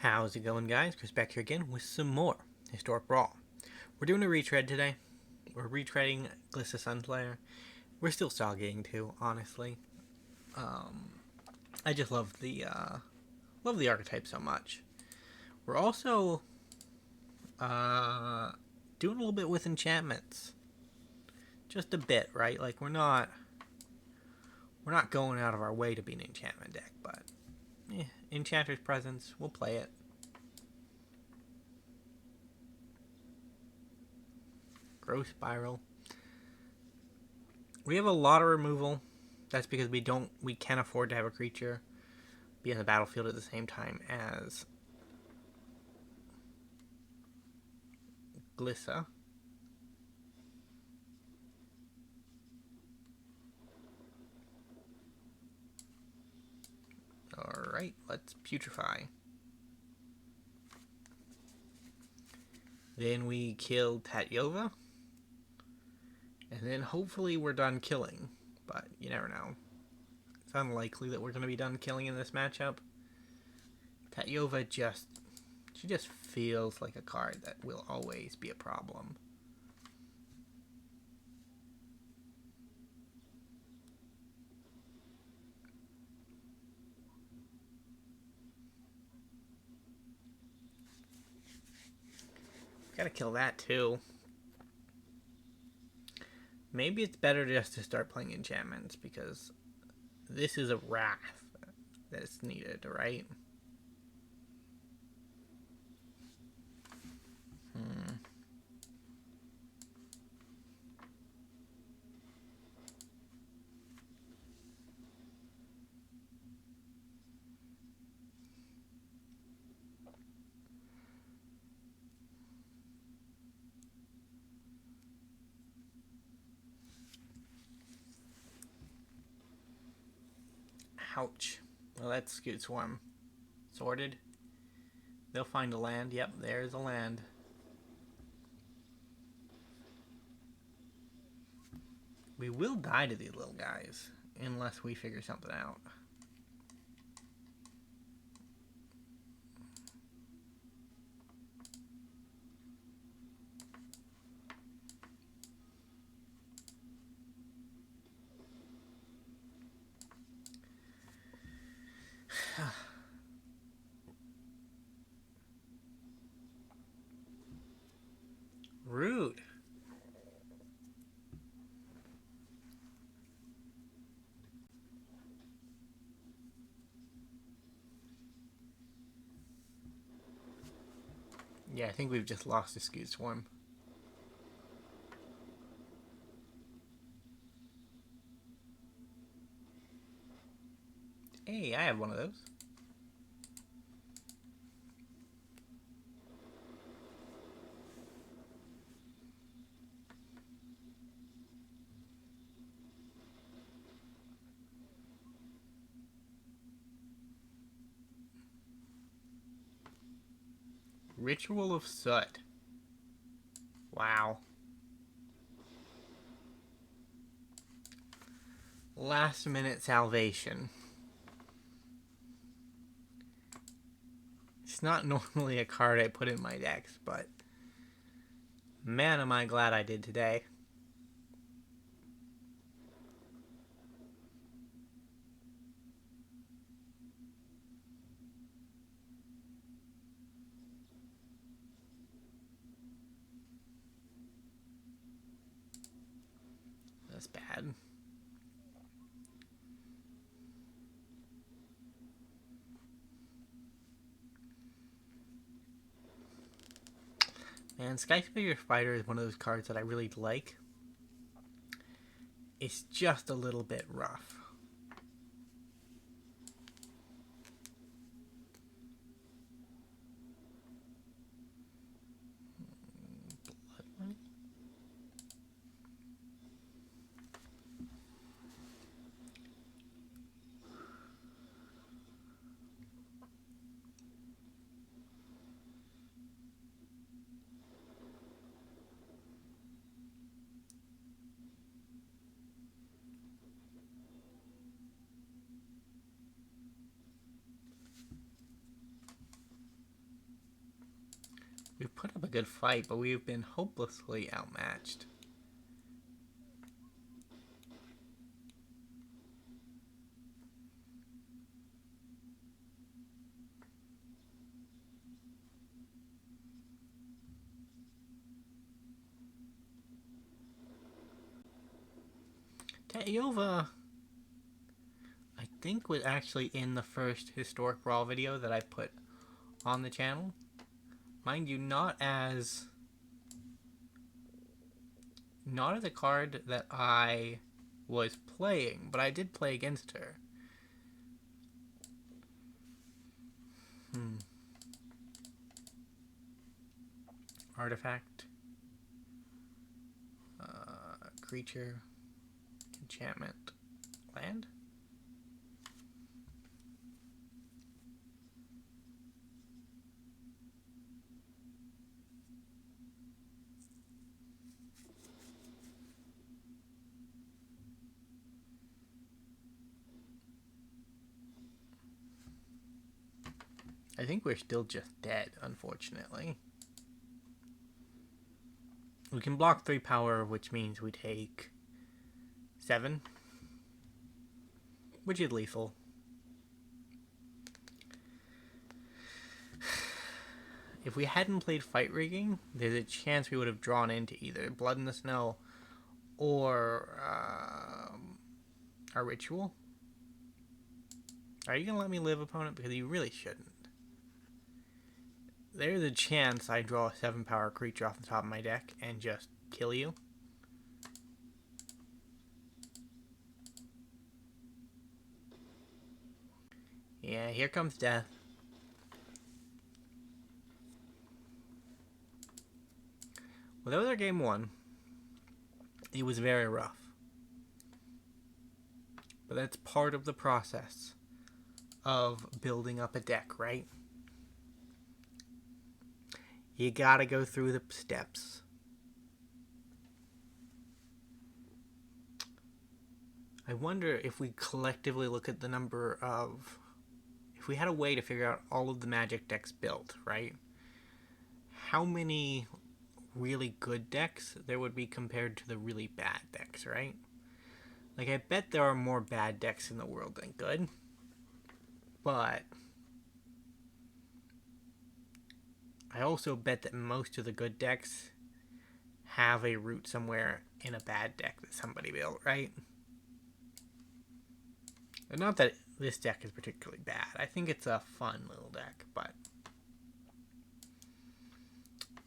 How's it going, guys? Chris back here again with some more Historic Brawl. We're doing a retread today. We're retreading Glissa Sunslayer. We're still stallgating too, honestly. I just love the archetype so much. We're also doing a little bit with enchantments, just a bit, right? Like we're not going out of our way to be an enchantment deck, but Enchantress presence, we'll play it. Growth Spiral. We have a lot of removal. That's because we can't afford to have a creature be on the battlefield at the same time as Glissa. Alright, let's putrefy. Then we kill Tatyova. And then hopefully we're done killing. But you never know. It's unlikely that we're going to be done killing in this matchup. Tatyova she just feels like a card that will always be a problem. Gotta kill that too. Maybe it's better just to start playing enchantments because this is a wrath that's needed, right? Ouch. Well, that's Scoot Swarm. Sorted. They'll find a land. Yep, there's a land. We will die to these little guys unless we figure something out. Rude. Yeah, I think we've just lost a Scoot Swarm. Hey, I have one of those. Ritual of Soot. Wow. Last minute salvation. It's not normally a card I put in my decks, but man, am I glad I did today. That's bad. And Skyward Fighter is one of those cards that I really like. It's just a little bit rough. We've put up a good fight, but we've been hopelessly outmatched. Tayova, I think, was actually in the first Historic Brawl video that I put on the channel. Mind you, not as a card that I was playing, but I did play against her. Artifact. Creature. Enchantment. Land? I think we're still just dead, unfortunately. We can block 3 power, which means we take 7. Which is lethal. If we hadn't played Fight Rigging, there's a chance we would have drawn into either Blood in the Snow or our Ritual. Are you going to let me live, opponent? Because you really shouldn't. There's a chance I draw a 7 power creature off the top of my deck and just kill you. Yeah, here comes death. Well, that was our game 1. It was very rough. But that's part of the process of building up a deck, right? You gotta go through the steps. I wonder if we collectively look at the number of... If we had a way to figure out all of the Magic decks built, right? How many really good decks there would be compared to the really bad decks, right? Like, I bet there are more bad decks in the world than good. But I also bet that most of the good decks have a root somewhere in a bad deck that somebody built, right? And not that this deck is particularly bad. I think it's a fun little deck, but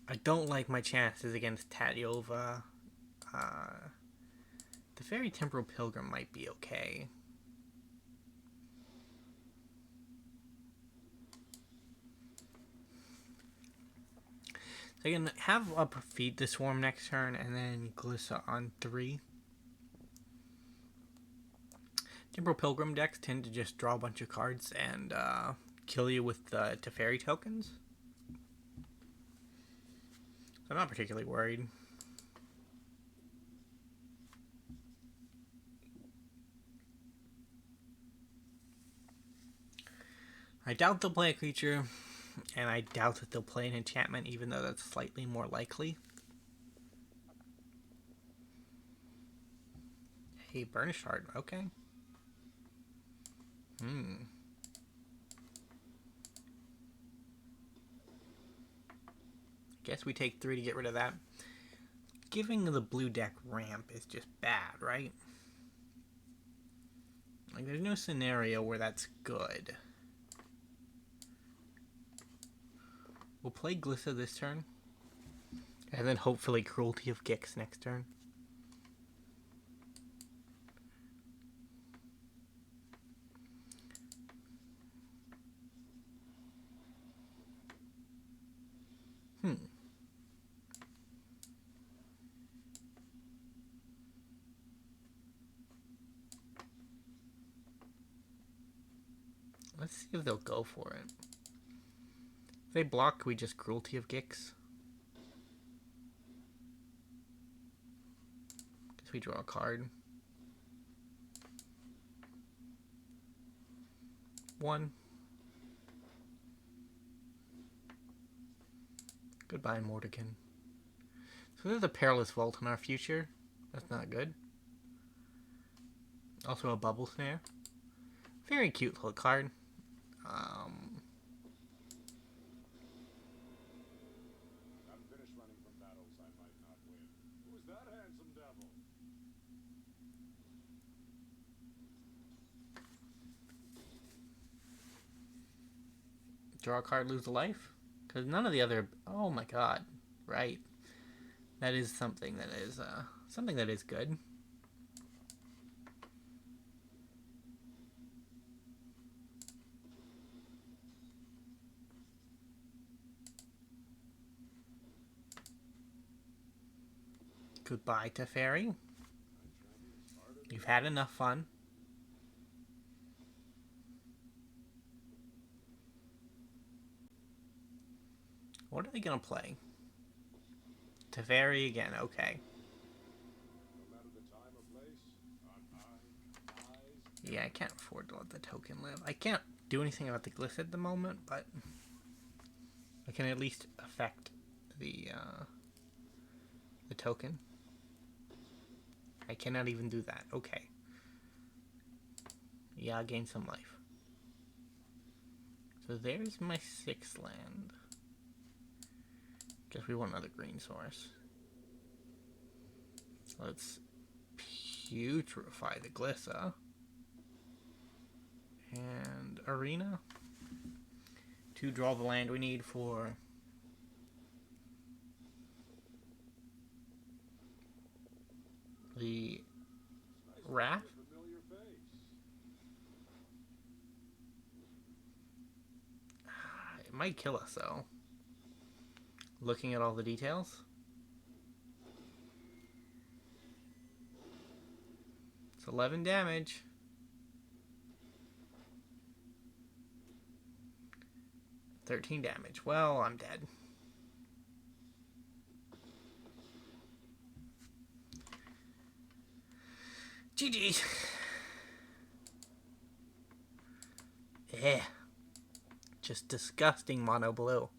I don't like my chances against Tatyova. The Fairy Temporal Pilgrim might be okay. So I can have up Feed the Swarm next turn and then Glissa on 3. Temporal Pilgrim decks tend to just draw a bunch of cards and kill you with the Teferi tokens. So I'm not particularly worried. I doubt they'll play a creature, and I doubt that they'll play an enchantment, even though that's slightly more likely. Hey, Burnished Heart, okay. Guess we take 3 to get rid of that. Giving the blue deck ramp is just bad, right? Like, there's no scenario where that's good. We'll play Glissa this turn. And then hopefully Cruelty of Gix next turn. Let's see if they'll go for it. If they block, we just Cruelty of Gix. Guess we draw a card. 1. Goodbye, Mordekin. So there's a Perilous Vault in our future. That's not good. Also a Bubble Snare. Very cute little card. I'm finished running from battles I might not win. Who's that handsome devil? Draw a card, lose a life? Because none of the other... Oh my god. Right. That is something that is good. Goodbye to Fairy. You've had enough fun. What are they gonna play? Teferi again, okay. No matter the time or place, Yeah, I can't afford to let the token live. I can't do anything about the Glissa at the moment, but I can at least affect the token. I cannot even do that. Okay. Yeah, I'll gain some life. So there's my 6th land. Guess we want another green source. Let's putrefy the Glissa. And Arena. To draw the land we need for the Wrath. It might kill us though. Looking at all the details. It's 11 damage. $13 damage. Well, I'm dead. GG. Yeah. Just disgusting mono blue.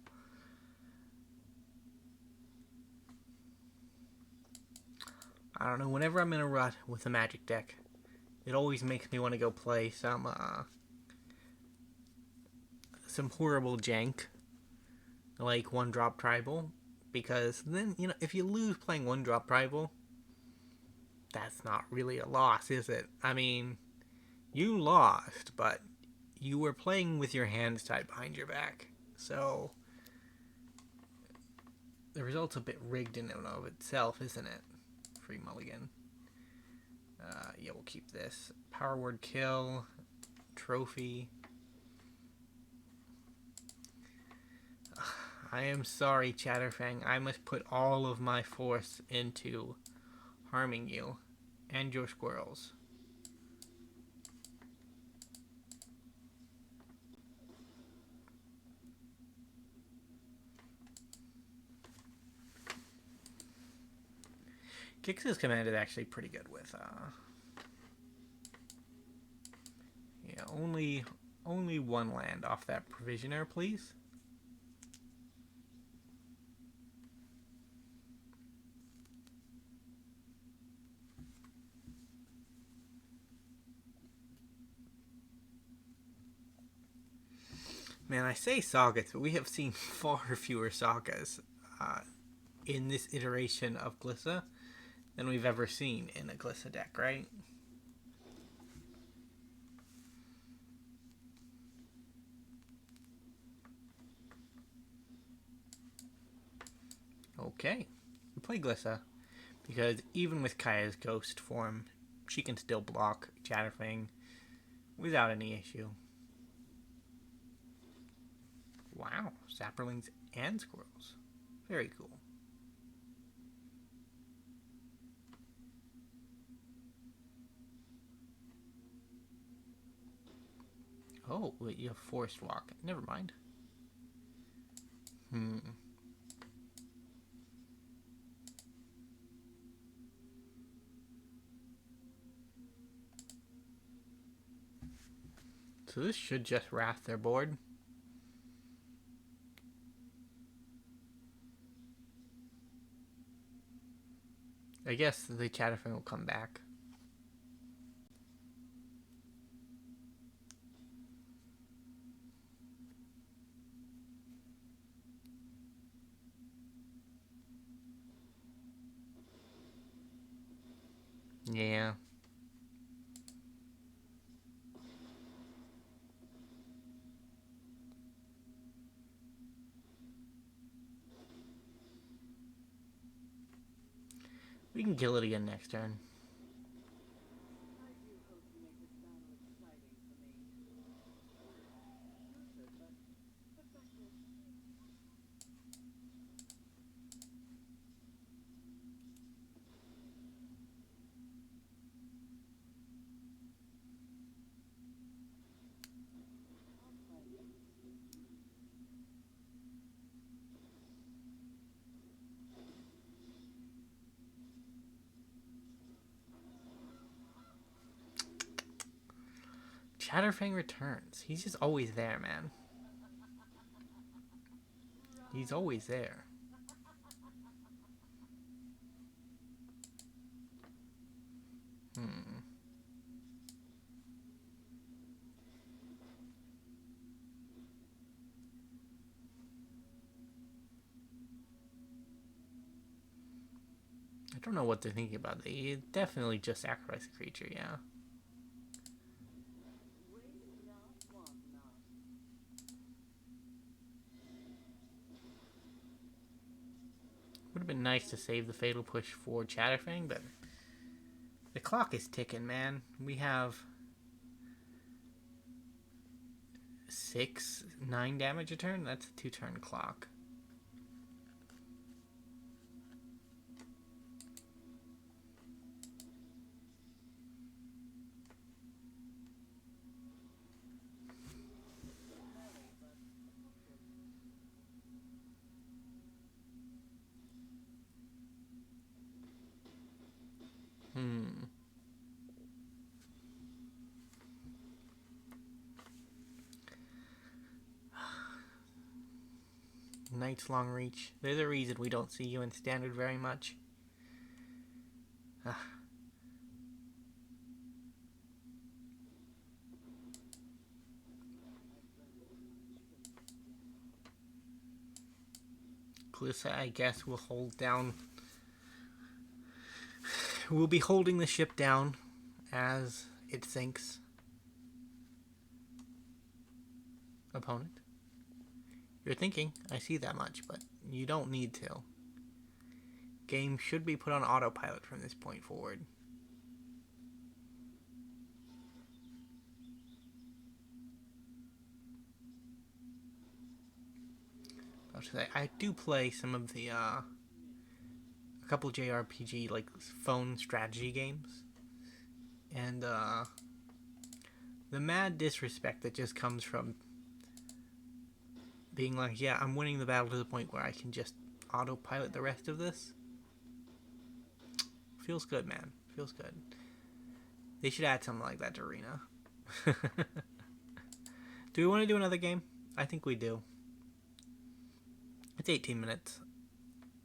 I don't know, whenever I'm in a rut with a Magic deck, it always makes me want to go play some horrible jank, like 1-drop Tribal, because then, you know, if you lose playing 1-drop Tribal, that's not really a loss, is it? I mean, you lost, but you were playing with your hands tied behind your back, so the result's a bit rigged in and of itself, isn't it? Free mulligan. Yeah, we'll keep this. Power word kill. Trophy. I am sorry, Chatterfang. I must put all of my force into harming you and your squirrels. Gix's command is actually pretty good with yeah, only 1 land off that provisioner, please. Man, I say sagas, but we have seen far fewer sagas in this iteration of Glissa than we've ever seen in a Glissa deck, right? Okay, we play Glissa because even with Kaya's ghost form, she can still block Chatterfang without any issue. Wow, sapperlings and squirrels. Very cool. Oh, wait, you have Forest Walk. Never mind. So this should just wrath their board. I guess the Chatterfang will come back. Yeah. We can kill it again next turn. Chatterfang returns. He's just always there, man. He's always there. I don't know what they're thinking about. They definitely just sacrifice a creature, yeah. Would have been nice to save the Fatal Push for Chatterfang, but the clock is ticking, man. We have 9 damage a turn. That's a 2-turn clock. Knight's Long Reach. There's a reason we don't see you in Standard very much. Glissa, I guess, will hold down. We'll be holding the ship down as it sinks. Opponent. You're thinking, I see that much, but you don't need to. Game should be put on autopilot from this point forward. I do play some of the, a couple JRPG, like, phone strategy games. And, the mad disrespect that just comes from being like, yeah, I'm winning the battle to the point where I can just autopilot the rest of this. Feels good, man. Feels good. They should add something like that to Arena. Do we want to do another game? I think we do. It's 18 minutes.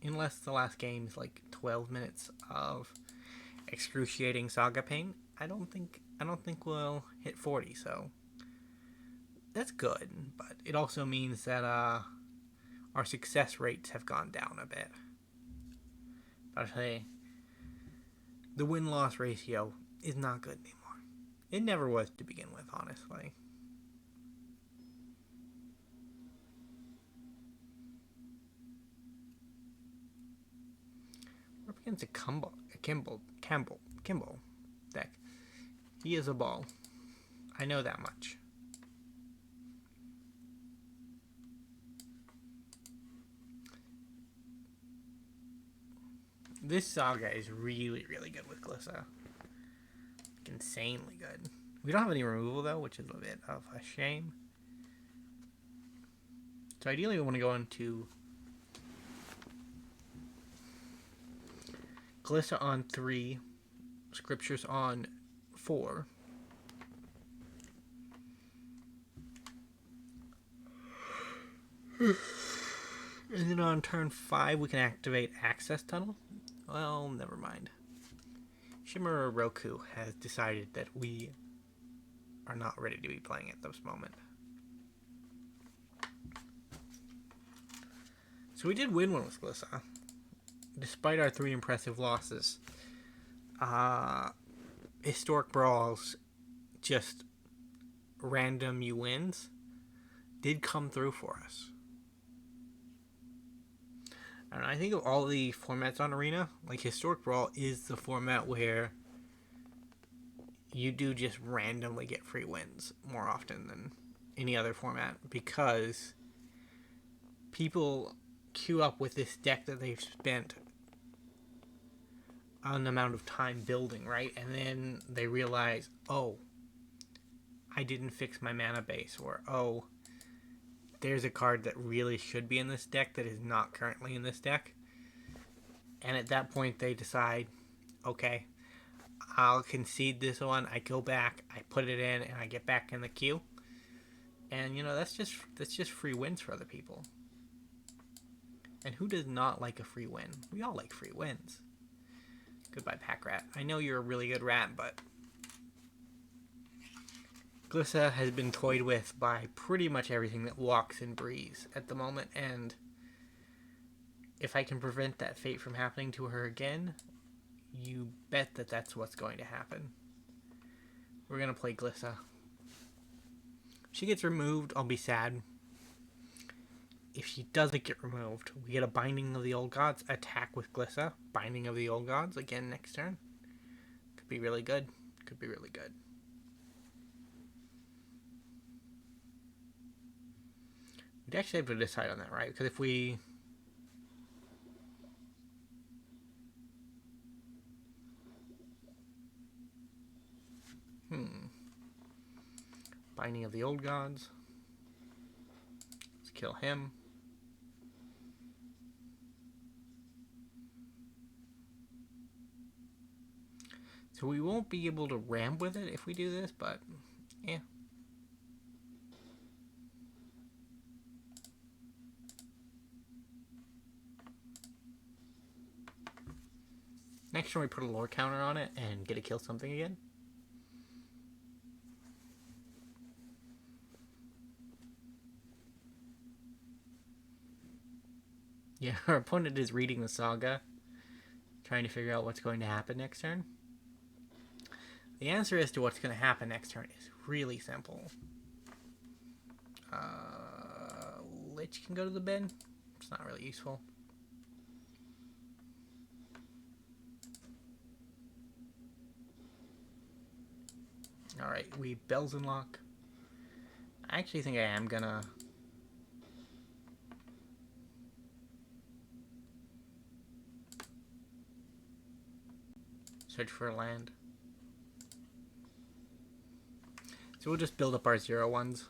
Unless the last game is like 12 minutes of excruciating saga pain, I don't think we'll hit 40, so that's good, but it also means that our success rates have gone down a bit. But I say the win-loss ratio is not good anymore. It never was to begin with, honestly. We're up against a Kimball deck. He is a ball. I know that much. This saga is really, really good with Glissa. Insanely good. We don't have any removal, though, which is a bit of a shame. So ideally we want to go into Glissa on 3, Scriptures on 4. And then on turn 5 we can activate Access Tunnel, Well, never mind. Shimura Roku has decided that we are not ready to be playing at this moment. So we did win one with Glissa, despite our 3 impressive losses. Historic Brawls, just random you wins, did come through for us. And I think of all the formats on Arena, like Historic Brawl is the format where you do just randomly get free wins more often than any other format, because people queue up with this deck that they've spent an amount of time building, right? And then they realize, oh, I didn't fix my mana base, or oh, there's a card that really should be in this deck that is not currently in this deck. And at that point they decide, okay, I'll concede this one, I go back, I put it in, and I get back in the queue. And you know, that's just free wins for other people. And who does not like a free win? We all like free wins. Goodbye, Pack Rat. I know you're a really good rat, but Glissa has been toyed with by pretty much everything that walks and breathes at the moment, and if I can prevent that fate from happening to her again, you bet that that's what's going to happen. We're going to play Glissa. If she gets removed, I'll be sad. If she doesn't get removed, we get a Binding of the Old Gods attack with Glissa. Binding of the Old Gods again next turn. Could be really good. Could be really good. We'd actually have to decide on that, right? Because if we... Binding of the Old Gods. Let's kill him. So we won't be able to ramp with it if we do this, but yeah. Next turn we put a lore counter on it and get to kill something again. Yeah, our opponent is reading the saga, trying to figure out what's going to happen next turn. The answer as to what's going to happen next turn is really simple. Lich can go to the bin. It's not really useful. Alright, we Belzenlok. I actually think I am gonna... search for a land. So we'll just build up our 0/1s.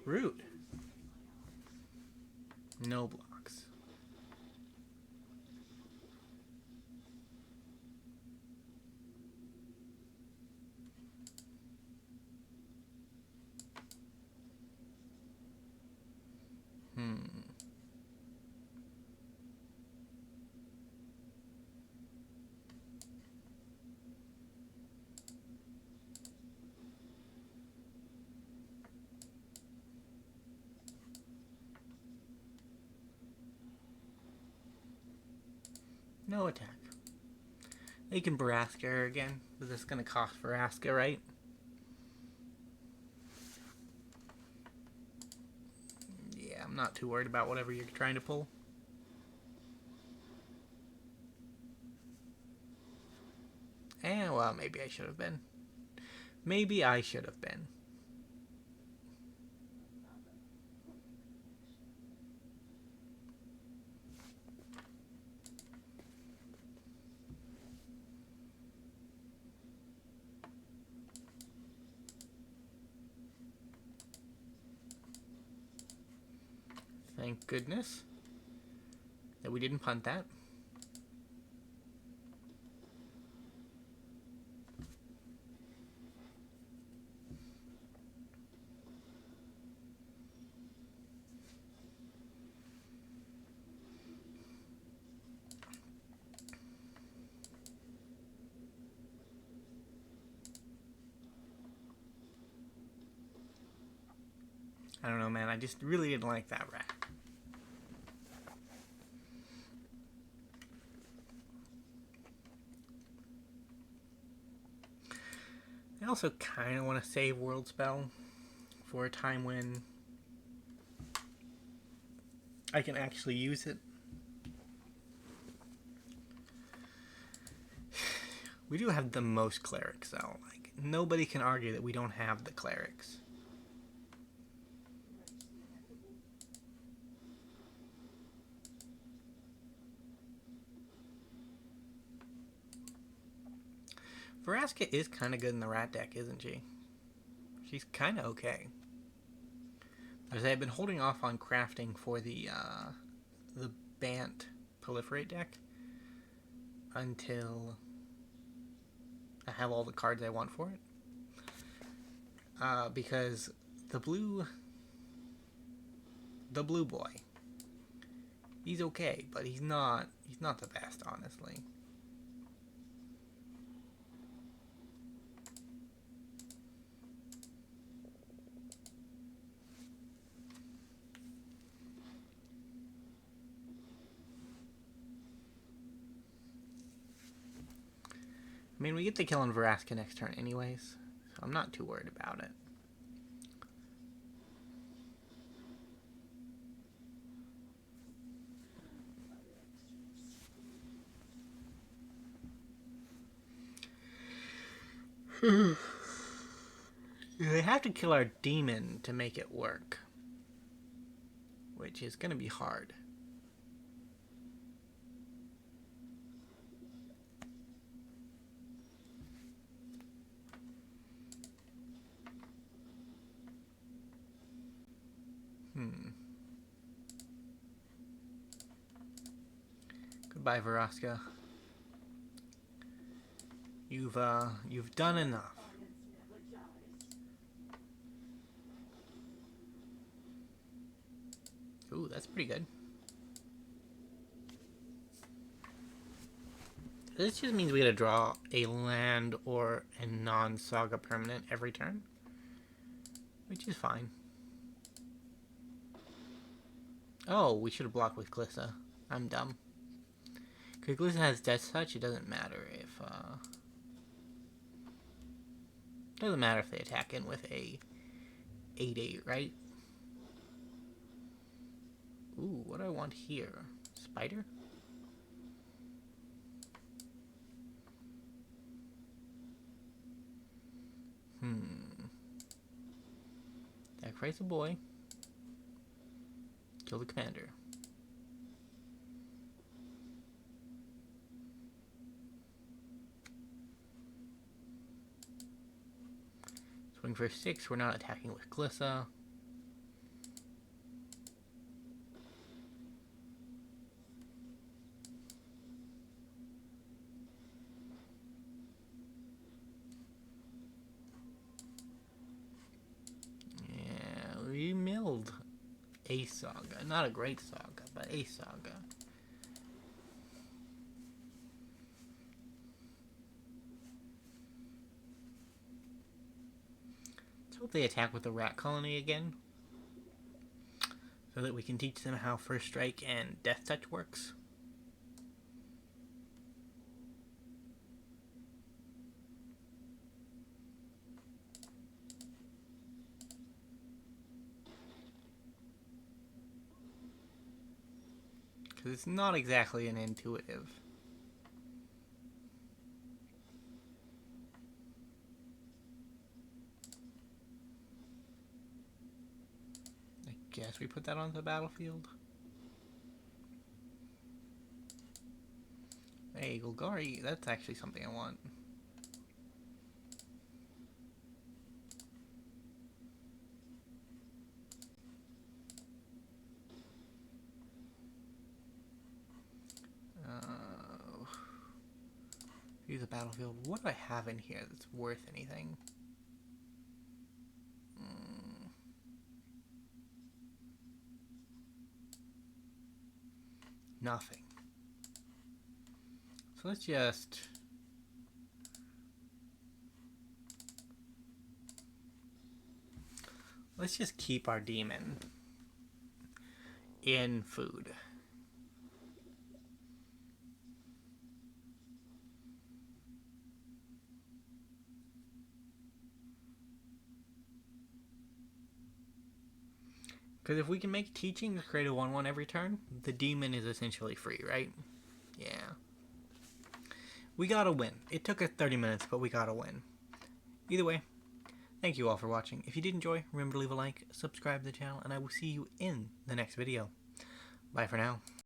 Root. No blocks. No attack. They can Baraska her again, but this is going to cost Baraska, right? Yeah, I'm not too worried about whatever you're trying to pull. Well, maybe I should have been. Maybe I should have been. Thank goodness that we didn't punt that. I don't know, man. I just really didn't like that rat. I also kind of want to save World Spell for a time when I can actually use it. We do have the most clerics, though. Like, nobody can argue that we don't have the clerics. Vraska is kind of good in the rat deck, isn't she? She's kind of okay. As I've been holding off on crafting for the Bant Proliferate deck until I have all the cards I want for it. Because the blue boy, he's okay, but he's not the best, honestly. I mean, we get to kill on Vraska next turn anyways, so I'm not too worried about it. They have to kill our demon to make it work, which is going to be hard. Goodbye, Vraska. You've done enough. Ooh, that's pretty good. This just means we gotta draw a land or a non-saga permanent every turn, which is fine. Oh, we should have blocked with Glissa. I'm dumb. Because Glissa has Death Touch, it doesn't matter if they attack in with a 8/8, right? Ooh, what do I want here? Spider? Sacrifice a boy. Kill the commander. Swing for 6, we're not attacking with Glissa. Yeah, we milled a saga. Not a great saga, but a saga. Hope they attack with the rat colony again, so that we can teach them how First Strike and Death Touch works. Because it's not exactly an intuitive. Guess we put that on the battlefield. Hey, Golgari, that's actually something I want. Use the battlefield. What do I have in here that's worth anything? Nothing. So let's just... Let's just keep our demon in food. Because if we can make teaching create a 1/1 every turn, the demon is essentially free, right? Yeah. We got a win. It took us 30 minutes, but we got a win. Either way, thank you all for watching. If you did enjoy, remember to leave a like, subscribe to the channel, and I will see you in the next video. Bye for now.